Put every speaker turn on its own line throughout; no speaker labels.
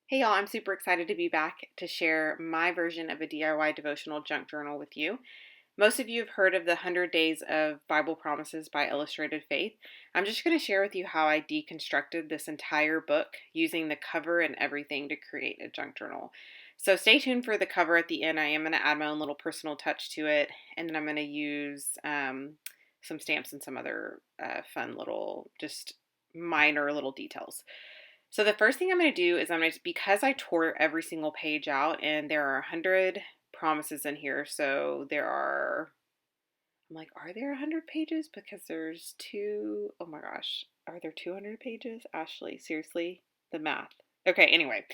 Hey y'all, I'm super excited to be back to share my version of a DIY devotional junk journal with you. Most of you have heard of the 100 Days of Bible Promises by Illustrated Faith. I'm just going to share with you how I deconstructed this entire book using the cover and everything to create a junk journal. So stay tuned for the cover at the end. I am going to add my own little personal touch to it, and then I'm going to use some stamps and some other fun little, just minor little details. So the first thing I'm going to do is because I tore every single page out and there are 100 promises in here. So I'm like, are there 100 pages? Because there's two, oh my gosh, are there 200 pages? Ashley, seriously? The math. Okay, anyway,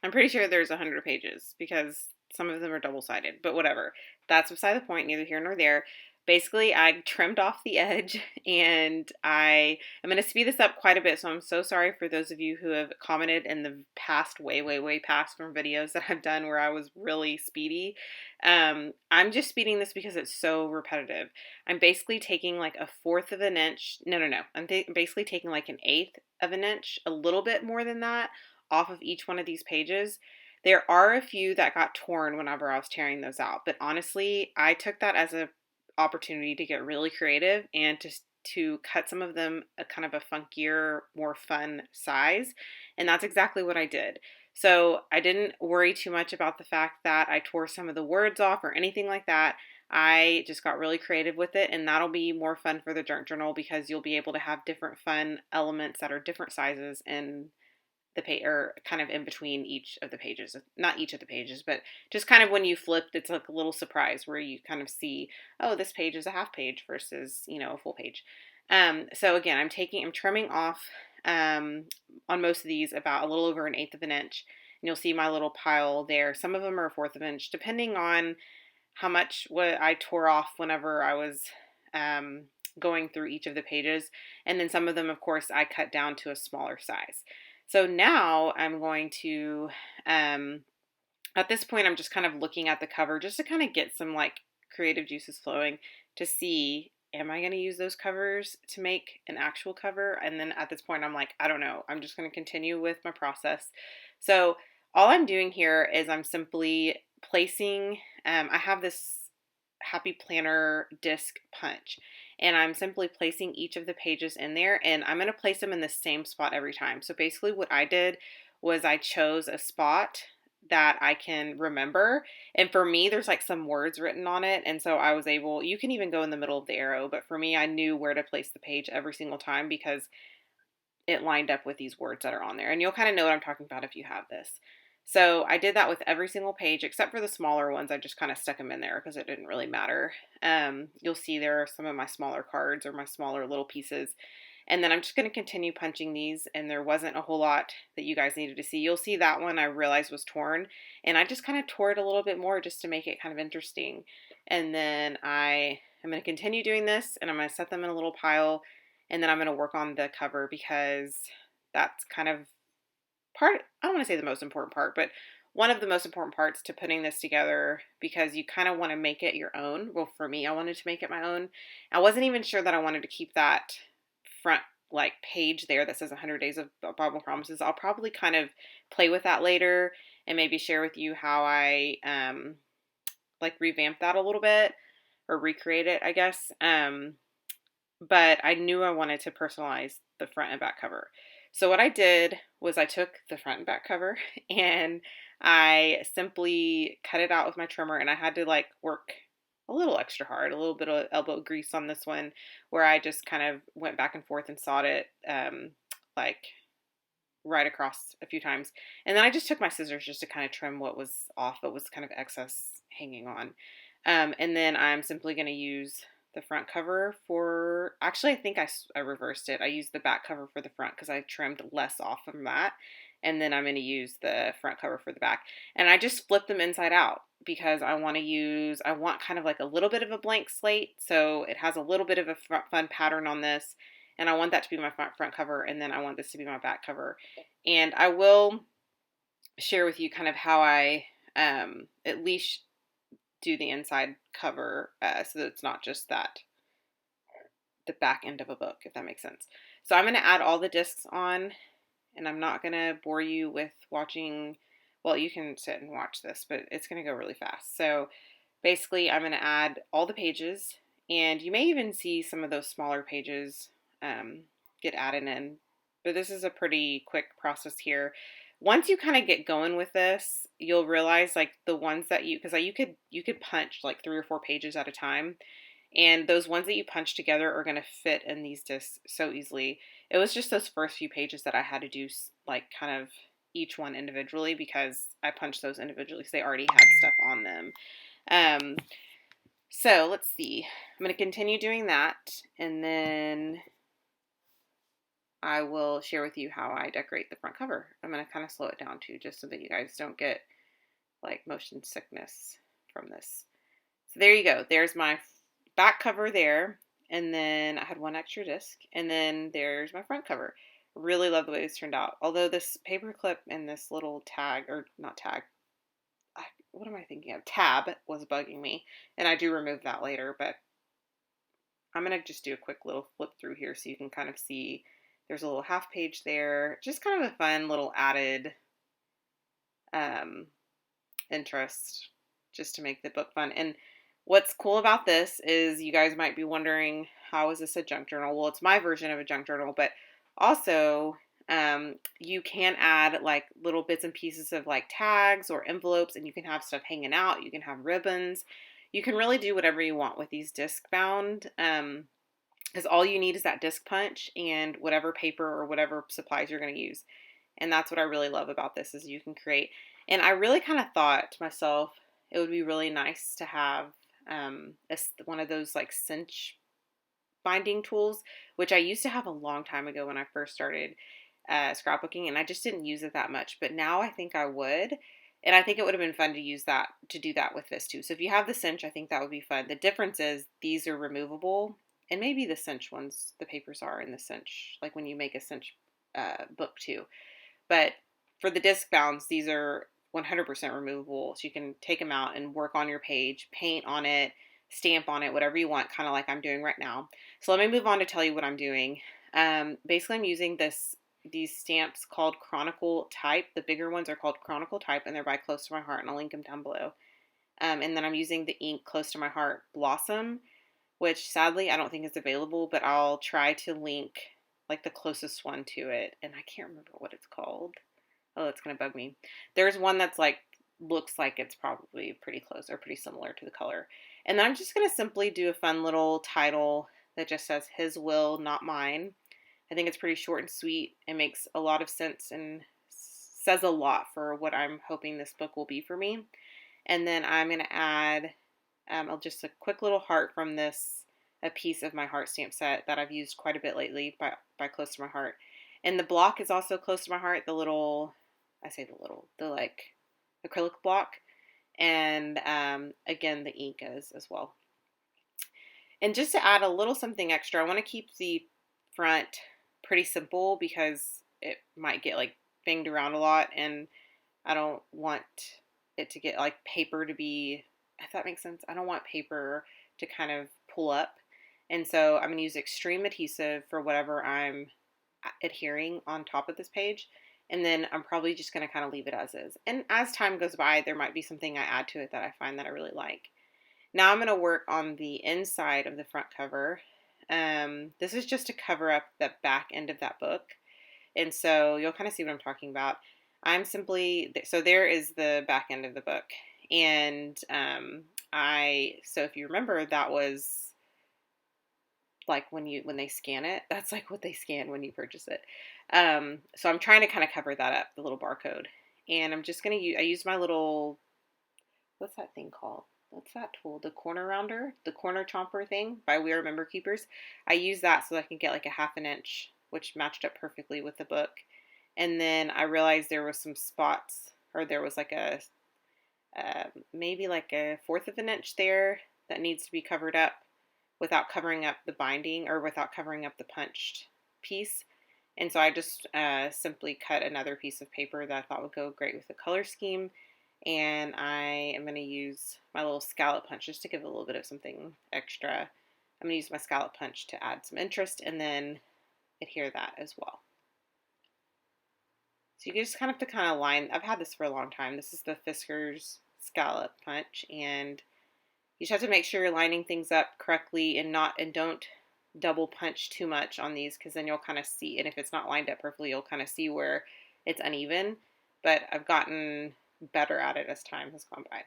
I'm pretty sure there's 100 pages because some of them are double-sided, but whatever. That's beside the point, neither here nor there. Basically, I trimmed off the edge and I'm going to speed this up quite a bit, so I'm so sorry for those of you who have commented in the past, way past from videos that I've done where I was really speedy. I'm just speeding this because it's so repetitive. I'm basically taking like a fourth of an inch. No. I'm basically taking like an eighth of an inch, a little bit more than that, off of each one of these pages. There are a few that got torn whenever I was tearing those out, but honestly, I took that as an opportunity to get really creative and to cut some of them a kind of a funkier, more fun size, and that's exactly what I did. So I didn't worry too much about the fact that I tore some of the words off or anything like that. I just got really creative with it, and that'll be more fun for the junk journal because you'll be able to have different fun elements that are different sizes in the page, or kind of in between each of the pages. Not each of the pages, but just kind of when you flip, it's like a little surprise where you kind of see, oh, this page is a half page versus, a full page. So again, I'm trimming off on most of these about a little over an eighth of an inch. And you'll see my little pile there. Some of them are a fourth of an inch, depending on how much what I tore off whenever I was going through each of the pages. And then some of them, of course, I cut down to a smaller size. So now I'm going to, at this point, I'm just kind of looking at the cover just to kind of get some like creative juices flowing to see, am I going to use those covers to make an actual cover? And then at this point, I'm like, I don't know. I'm just going to continue with my process. So all I'm doing here is I'm simply placing, I have this Happy Planner disc punch, and I'm simply placing each of the pages in there, and I'm going to place them in the same spot every time. So basically what I did was I chose a spot that I can remember, and for me there's like some words written on it, and so I was able, you can even go in the middle of the arrow, but for me I knew where to place the page every single time because it lined up with these words that are on there, and you'll kind of know what I'm talking about if you have this. So I did that with every single page except for the smaller ones. I just kind of stuck them in there because it didn't really matter. You'll see there are some of my smaller cards or my smaller little pieces. And then I'm just going to continue punching these, and there wasn't a whole lot that you guys needed to see. You'll see that one I realized was torn, and I just kind of tore it a little bit more just to make it kind of interesting. And then I'm going to continue doing this, and I'm going to set them in a little pile, and then I'm going to work on the cover because that's kind of I don't want to say the most important part, but one of the most important parts to putting this together because you kind of want to make it your own. Well, for me, I wanted to make it my own. I wasn't even sure that I wanted to keep that front like page there that says 100 Days of Bible Promises. I'll probably kind of play with that later and maybe share with you how I like revamp that a little bit or recreate it, I guess. But I knew I wanted to personalize the front and back cover. So what I did was I took the front and back cover and I simply cut it out with my trimmer, and I had to like work a little extra hard, a little bit of elbow grease on this one where I just kind of went back and forth and sawed it like right across a few times. And then I just took my scissors just to kind of trim what was off, what was kind of excess hanging on. And then I'm simply going to use the front cover for, actually I think I reversed it. I used the back cover for the front because I trimmed less off from that. And then I'm going to use the front cover for the back. And I just flip them inside out because I want kind of like a little bit of a blank slate. So it has a little bit of a fun pattern on this. And I want that to be my front cover. And then I want this to be my back cover. And I will share with you kind of how I at least do the inside cover so that it's not just the back end of a book, if that makes sense. So I'm going to add all the discs on, and I'm not going to bore you with watching, well, you can sit and watch this, but it's going to go really fast. So basically, I'm going to add all the pages, and you may even see some of those smaller pages get added in, but this is a pretty quick process here. Once you kind of get going with this, you'll realize like the ones that because you could punch like 3 or 4 pages at a time, and those ones that you punch together are going to fit in these discs so easily. It was just those first few pages that I had to do like kind of each one individually because I punched those individually, so they already had stuff on them. Um, so let's see. I'm going to continue doing that, and then I will share with you how I decorate the front cover. I'm going to kind of slow it down too, just so that you guys don't get like motion sickness from this. So there you go. There's my back cover there, and then I had one extra disc, and then there's my front cover. Really love the way this turned out. Although this paper clip and this little tag, or not tag, what am I thinking of? Tab was bugging me, and I do remove that later, but I'm going to just do a quick little flip through here so you can kind of see there's a little half page there. Just kind of a fun little added interest just to make the book fun. And what's cool about this is you guys might be wondering, how is this a junk journal? Well, it's my version of a junk journal, but also you can add like little bits and pieces of like tags or envelopes, and you can have stuff hanging out. You can have ribbons. You can really do whatever you want with these disc bound, because all you need is that disc punch and whatever paper or whatever supplies you're going to use. And that's what I really love about this, is you can create. And I really kind of thought to myself, it would be really nice to have one of those like cinch binding tools, which I used to have a long time ago when I first started scrapbooking, and I just didn't use it that much. But now I think I would. And I think it would have been fun to do that with this too. So if you have the cinch, I think that would be fun. The difference is these are removable, and maybe the cinch ones, the papers are in the cinch, like when you make a cinch book too. But for the disc bounds, these are 100% removable. So you can take them out and work on your page, paint on it, stamp on it, whatever you want, kind of like I'm doing right now. So let me move on to tell you what I'm doing. Basically, I'm using these stamps called Chronicle Type. The bigger ones are called Chronicle Type, and they're by Close to My Heart, and I'll link them down below. And then I'm using the ink Close to My Heart Blossom, which sadly I don't think is available, but I'll try to link like the closest one to it, and I can't remember what it's called. Oh, it's gonna bug me. There's one that's like looks like it's probably pretty close or pretty similar to the color. And then I'm just gonna simply do a fun little title that just says His Will, Not Mine. I think it's pretty short and sweet. It makes a lot of sense and says a lot for what I'm hoping this book will be for me. And then I'm gonna add just a quick little heart from a piece of my heart stamp set that I've used quite a bit lately by Close to My Heart. And the block is also close to my heart, the like acrylic block. And again, the ink is as well. And just to add a little something extra, I want to keep the front pretty simple because it might get like banged around a lot, and I don't want it to get like paper to be, if that makes sense. I don't want paper to kind of pull up. And so I'm going to use extreme adhesive for whatever I'm adhering on top of this page. And then I'm probably just going to kind of leave it as is. And as time goes by, there might be something I add to it that I find that I really like. Now I'm going to work on the inside of the front cover. This is just to cover up the back end of that book. And so you'll kind of see what I'm talking about. So there is the back end of the book. And so if you remember, that was like when they scan it, that's like what they scan when you purchase it. So I'm trying to kind of cover that up, the little barcode. And I'm just going to I use my little, what's that thing called? What's that tool? The corner rounder, the corner chomper thing by We Are Member Keepers. I use that so that I can get like a 1/2 inch, which matched up perfectly with the book. And then I realized there was some spots, or there was like maybe like a 1/4 inch there that needs to be covered up without covering up the binding or without covering up the punched piece. And so I just simply cut another piece of paper that I thought would go great with the color scheme. And I am going to use my little scallop punch just to give a little bit of something extra. I'm going to use my scallop punch to add some interest and then adhere that as well. So you just kind of have to kind of line, I've had this for a long time. This is the Fisker's scallop punch, and you just have to make sure you're lining things up correctly and don't double punch too much on these, because then you'll kind of see, and if it's not lined up perfectly, you'll kind of see where it's uneven. But I've gotten better at it as time has gone by.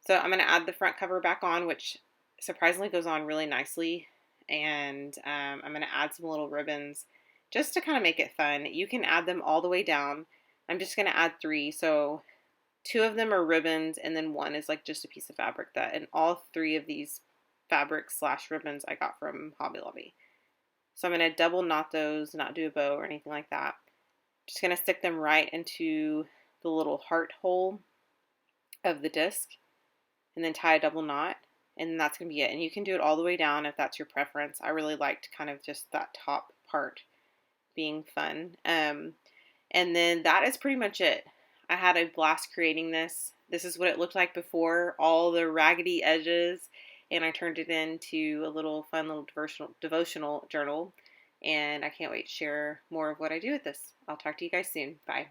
So I'm going to add the front cover back on, which surprisingly goes on really nicely. And I'm going to add some little ribbons just to kind of make it fun. You can add them all the way down. I'm just going to add 3. So 2 of them are ribbons, and then 1 is like just a piece of fabric, and all 3 of these fabrics / ribbons I got from Hobby Lobby. So I'm going to double knot those, not do a bow or anything like that. Just going to stick them right into the little heart hole of the disc, and then tie a double knot, and that's going to be it. And you can do it all the way down if that's your preference. I really liked kind of just that top part being fun. And then that is pretty much it. I had a blast creating this. This is what it looked like before, all the raggedy edges, and I turned it into a little fun little devotional journal, and I can't wait to share more of what I do with this. I'll talk to you guys soon. Bye.